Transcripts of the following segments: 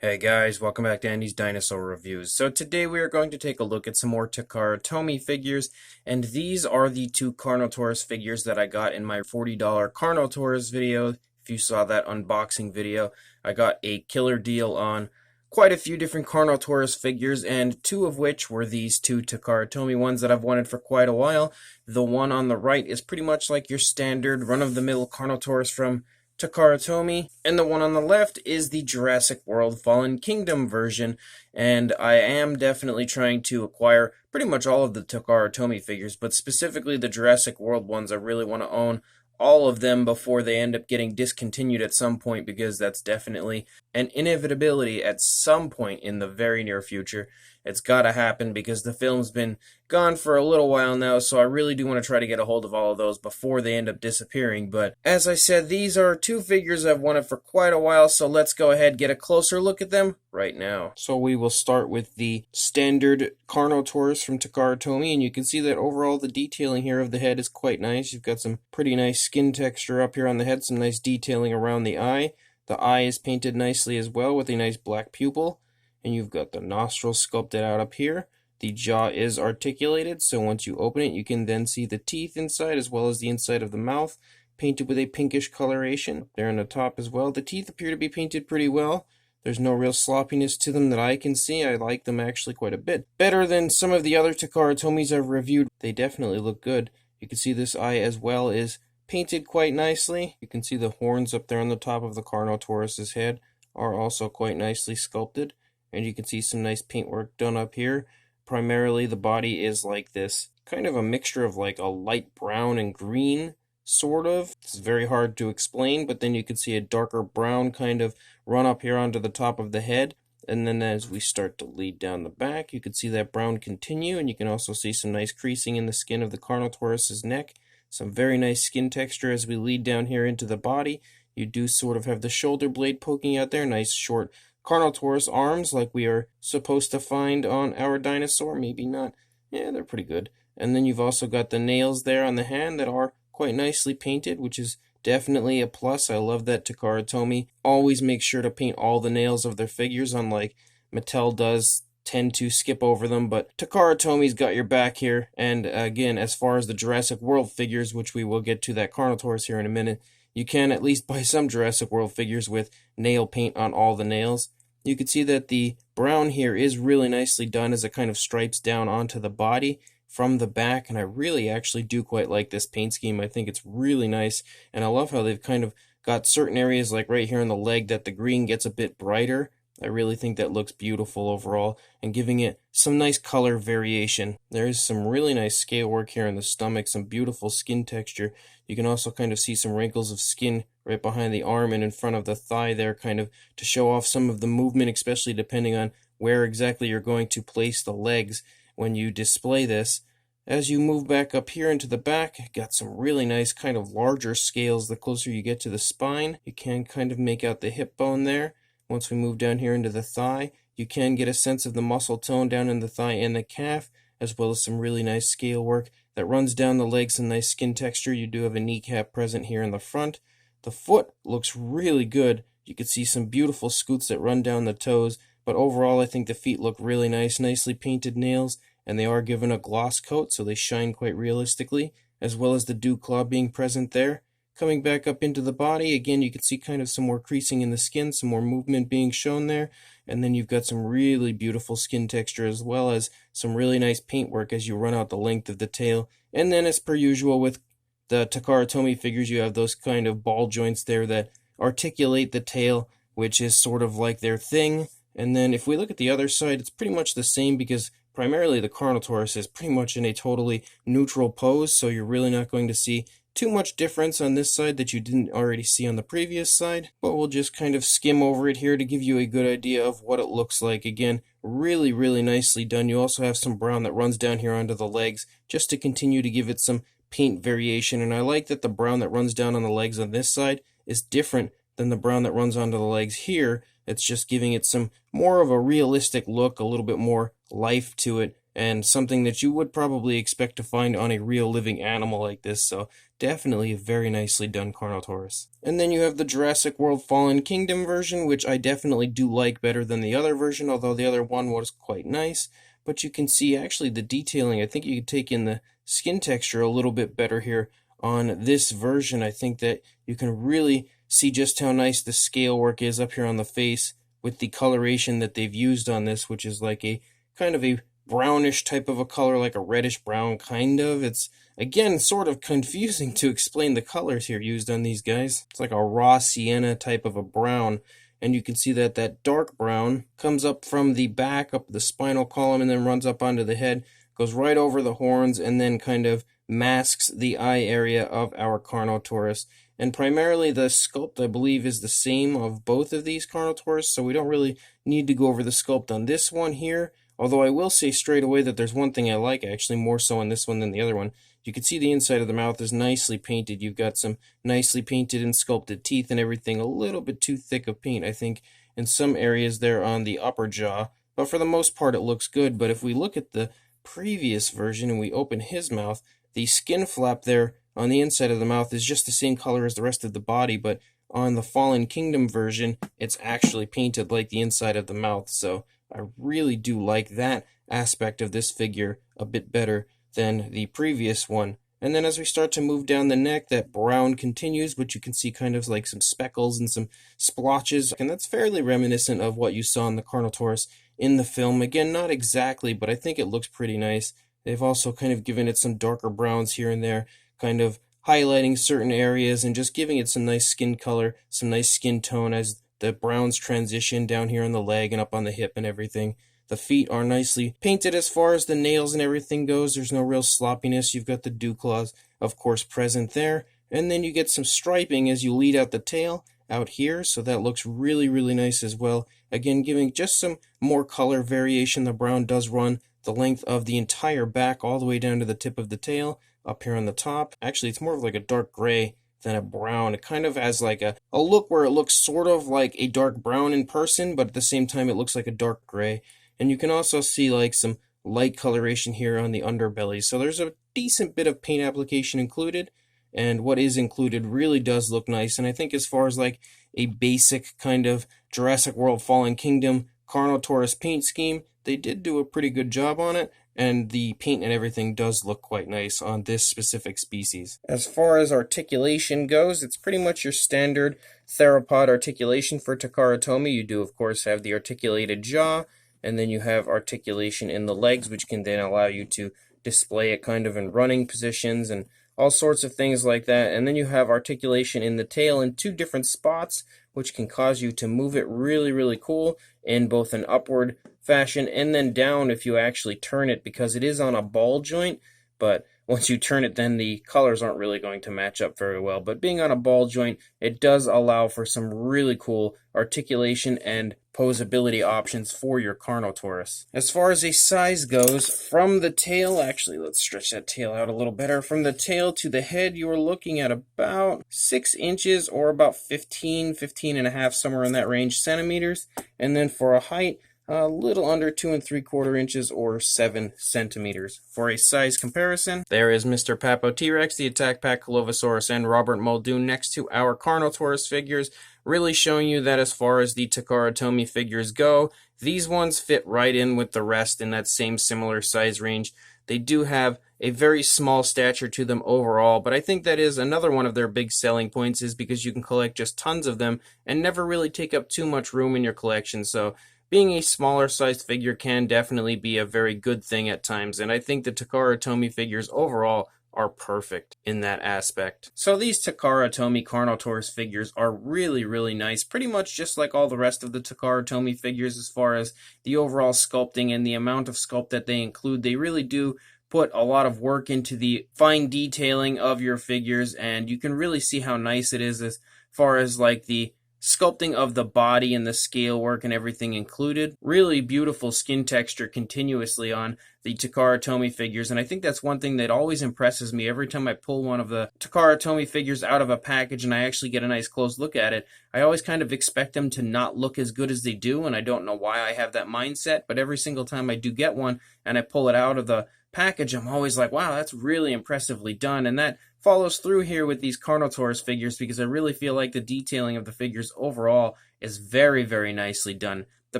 Hey guys, welcome back to Andy's Dinosaur Reviews. So today we are going to take a look at some more Takara Tomy figures, and these are the two Carnotaurus figures that I got in my $40 Carnotaurus video. If you saw that unboxing video, I got a killer deal on quite a few different Carnotaurus figures, and two of which were these two Takara Tomy ones that I've wanted for quite a while. The one on the right is pretty much like your standard run-of-the-mill Carnotaurus from Takara Tomy, and the one on the left is the Jurassic World Fallen Kingdom version, and I am definitely trying to acquire pretty much all of the Takara Tomy figures, but specifically the Jurassic World ones. I really want to own all of them before they end up getting discontinued at some point, because that's definitely an inevitability at some point in the very near future. It's gotta happen because the film's been gone for a little while now, so I really do want to try to get a hold of all of those before they end up disappearing. But as I said, these are two figures I've wanted for quite a while, so let's go ahead and get a closer look at them right now. So we will start with the standard Carnotaurus from Takara Tomy, and you can see that overall the detailing here of the head is quite nice. You've got some pretty nice skin texture up here on the head, some nice detailing around the eye. The eye is painted nicely as well with a nice black pupil. And you've got the nostrils sculpted out up here. The jaw is articulated, so once you open it, you can then see the teeth inside as well as the inside of the mouth, painted with a pinkish coloration. There on the top as well. The teeth appear to be painted pretty well. There's no real sloppiness to them that I can see. I like them actually quite a bit. Better than some of the other Takara Tomys I've reviewed. They definitely look good. You can see this eye as well is painted quite nicely. You can see the horns up there on the top of the Carnotaurus's head are also quite nicely sculpted. And you can see some nice paintwork done up here. Primarily the body is like this kind of a mixture of like a light brown and green, sort of. It's very hard to explain, but then you can see a darker brown kind of run up here onto the top of the head. And then as we start to lead down the back, you can see that brown continue, and you can also see some nice creasing in the skin of the Carnotaurus's neck. Some very nice skin texture as we lead down here into the body. You do sort of have the shoulder blade poking out there, nice short Carnotaurus arms like we are supposed to find on our dinosaur. Maybe not. Yeah, they're pretty good. And then you've also got the nails there on the hand that are quite nicely painted, which is definitely a plus. I love that Takara Tomy always makes sure to paint all the nails of their figures, unlike Mattel does tend to skip over them. But Takara Tomy's got your back here. And again, as far as the Jurassic World figures, which we will get to that Carnotaurus here in a minute, you can at least buy some Jurassic World figures with nail paint on all the nails. You can see that the brown here is really nicely done as it kind of stripes down onto the body from the back, and I really actually do quite like this paint scheme. I think it's really nice, and I love how they've kind of got certain areas like right here on the leg that the green gets a bit brighter. I really think that looks beautiful overall, and giving it some nice color variation. There is some really nice scale work here in the stomach, some beautiful skin texture. You can also kind of see some wrinkles of skin right behind the arm and in front of the thigh there, kind of to show off some of the movement, especially depending on where exactly you're going to place the legs when you display this. As you move back up here into the back, got some really nice kind of larger scales. The closer you get to the spine, you can kind of make out the hip bone there. Once we move down here into the thigh, you can get a sense of the muscle tone down in the thigh and the calf, as well as some really nice scale work that runs down the legs, some nice skin texture. You do have a kneecap present here in the front. The foot looks really good. You can see some beautiful scoots that run down the toes, but overall I think the feet look really nice, nicely painted nails, and they are given a gloss coat, so they shine quite realistically, as well as the dew claw being present there. Coming back up into the body, again, you can see kind of some more creasing in the skin, some more movement being shown there, and then you've got some really beautiful skin texture as well as some really nice paintwork as you run out the length of the tail. And then as per usual with the Takara Tomy figures, you have those kind of ball joints there that articulate the tail, which is sort of like their thing. And then if we look at the other side, it's pretty much the same because primarily the Carnotaurus is pretty much in a totally neutral pose, so you're really not going to see too much difference on this side that you didn't already see on the previous side, but we'll just kind of skim over it here to give you a good idea of what it looks like. Again, really, really nicely done. You also have some brown that runs down here onto the legs just to continue to give it some paint variation, and I like that the brown that runs down on the legs on this side is different than the brown that runs onto the legs here. It's just giving it some more of a realistic look, a little bit more life to it, and something that you would probably expect to find on a real living animal like this. So definitely a very nicely done Carnotaurus. And then you have the Jurassic World Fallen Kingdom version, which I definitely do like better than the other version, although the other one was quite nice. But you can see actually the detailing. I think you can take in the skin texture a little bit better here on this version. I think that you can really see just how nice the scale work is up here on the face with the coloration that they've used on this, which is like a kind of a brownish type of a color, like a reddish brown kind of. It's, again, sort of confusing to explain the colors here used on these guys. It's like a raw sienna type of a brown, and you can see that that dark brown comes up from the back, up the spinal column, and then runs up onto the head, goes right over the horns, and then kind of masks the eye area of our Carnotaurus. And primarily the sculpt, I believe, is the same of both of these Carnotaurus, so we don't really need to go over the sculpt on this one here. Although I will say straight away that there's one thing I like, actually, more so on this one than the other one. You can see the inside of the mouth is nicely painted. You've got some nicely painted and sculpted teeth and everything. A little bit too thick of paint, I think, in some areas there on the upper jaw. But for the most part, it looks good. But if we look at the previous version and we open his mouth, the skin flap there on the inside of the mouth is just the same color as the rest of the body. But on the Fallen Kingdom version, it's actually painted like the inside of the mouth. So I really do like that aspect of this figure a bit better than the previous one. And then as we start to move down the neck, that brown continues, but you can see kind of like some speckles and some splotches, and that's fairly reminiscent of what you saw in the Carnotaurus in the film. Again, not exactly, but I think it looks pretty nice. They've also kind of given it some darker browns here and there, kind of highlighting certain areas and just giving it some nice skin color, some nice skin tone as the browns transition down here on the leg and up on the hip and everything. The feet are nicely painted as far as the nails and everything goes. There's no real sloppiness. You've got the dew claws, of course, present there. And then you get some striping as you lead out the tail out here. So that looks really, really nice as well. Again, giving just some more color variation. The brown does run the length of the entire back all the way down to the tip of the tail up here on the top. Actually, it's more of like a dark gray than a brown. It kind of has like a look where it looks sort of like a dark brown in person, but at the same time it looks like a dark gray. And you can also see like some light coloration here on the underbelly. So there's a decent bit of paint application included, and what is included really does look nice. And I think as far as like a basic kind of Jurassic World Fallen Kingdom Carnotaurus paint scheme, they did do a pretty good job on it, and the paint and everything does look quite nice on this specific species. As far as articulation goes, it's pretty much your standard theropod articulation for Takara Tomy. You do, of course, have the articulated jaw, and then you have articulation in the legs, which can then allow you to display it kind of in running positions and all sorts of things like that. And then you have articulation in the tail in two different spots, which can cause you to move it really, really cool in both an upward fashion and then down if you actually turn it, because it is on a ball joint, but once you turn it, then the colors aren't really going to match up very well. But being on a ball joint, it does allow for some really cool articulation and posability options for your Carnotaurus. As far as a size goes, from the tail, actually, let's stretch that tail out a little better. From the tail to the head, you are looking at about 6 inches or about 15 and a half, somewhere in that range, centimeters. And then for a height, a little under 2 3/4 inches or 7 centimeters. For a size comparison, there is Mr. Papo T-Rex, the Attack Pack Colovosaurus, and Robert Muldoon next to our Carnotaurus figures, really showing you that as far as the Takara Tomy figures go, these ones fit right in with the rest in that same similar size range. They do have a very small stature to them overall, but I think that is another one of their big selling points, is because you can collect just tons of them and never really take up too much room in your collection. So being a smaller sized figure can definitely be a very good thing at times, and I think the Takara Tomy figures overall are perfect in that aspect. So these Takara Tomy Carnotaurus figures are really, really nice, pretty much just like all the rest of the Takara Tomy figures as far as the overall sculpting and the amount of sculpt that they include. They really do put a lot of work into the fine detailing of your figures, and you can really see how nice it is as far as like the sculpting of the body and the scale work and everything included. Really beautiful skin texture continuously on the Takara Tomy figures, and I think that's one thing that always impresses me every time I pull one of the Takara Tomy figures out of a package and I actually get a nice close look at it. I always kind of expect them to not look as good as they do, and I don't know why I have that mindset, but every single time I do get one and I pull it out of the package, I'm always like, wow, that's really impressively done. And that follows through here with these Carnotaurus figures because I really feel like the detailing of the figures overall is very, very nicely done. The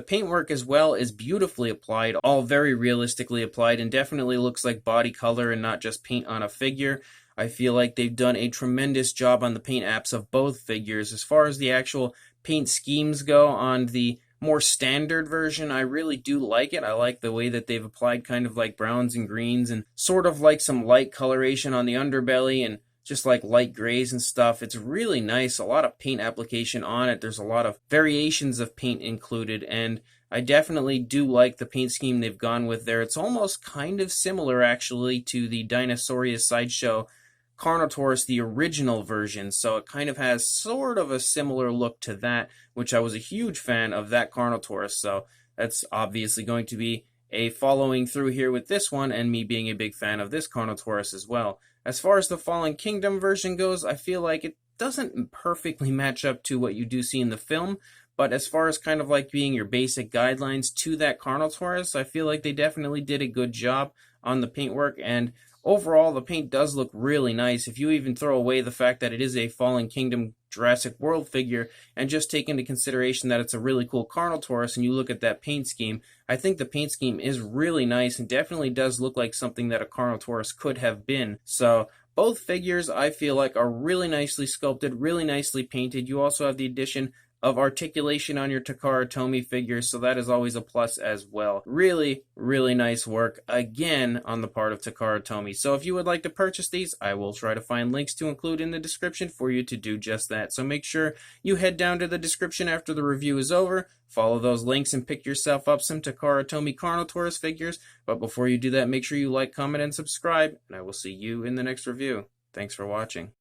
paintwork as well is beautifully applied, all very realistically applied, and definitely looks like body color and not just paint on a figure. I feel like they've done a tremendous job on the paint apps of both figures. As far as the actual paint schemes go on the more standard version, I really do like it. I like the way that they've applied kind of like browns and greens and sort of like some light coloration on the underbelly and just like light grays and stuff. It's really nice. A lot of paint application on it. There's a lot of variations of paint included, and I definitely do like the paint scheme they've gone with there. It's almost kind of similar actually to the Dinosaurius Sideshow Carnotaurus, the original version, so it kind of has sort of a similar look to that, which I was a huge fan of that Carnotaurus, so that's obviously going to be a following through here with this one, and me being a big fan of this Carnotaurus as well. As far as the Fallen Kingdom version goes, I feel like it doesn't perfectly match up to what you do see in the film, but as far as kind of like being your basic guidelines to that Carnotaurus, I feel like they definitely did a good job on the paintwork, and overall, the paint does look really nice. If you even throw away the fact that it is a Fallen Kingdom Jurassic World figure and just take into consideration that it's a really cool Carnotaurus and you look at that paint scheme, I think the paint scheme is really nice and definitely does look like something that a Carnotaurus could have been. So both figures I feel like are really nicely sculpted, really nicely painted. You also have the addition of articulation on your Takara Tomy figures, so that is always a plus as well. Really, really nice work, again, on the part of Takara Tomy. So if you would like to purchase these, I will try to find links to include in the description for you to do just that. So make sure you head down to the description after the review is over, follow those links, and pick yourself up some Takara Tomy Carnotaurus figures. But before you do that, make sure you like, comment, and subscribe, and I will see you in the next review. Thanks for watching.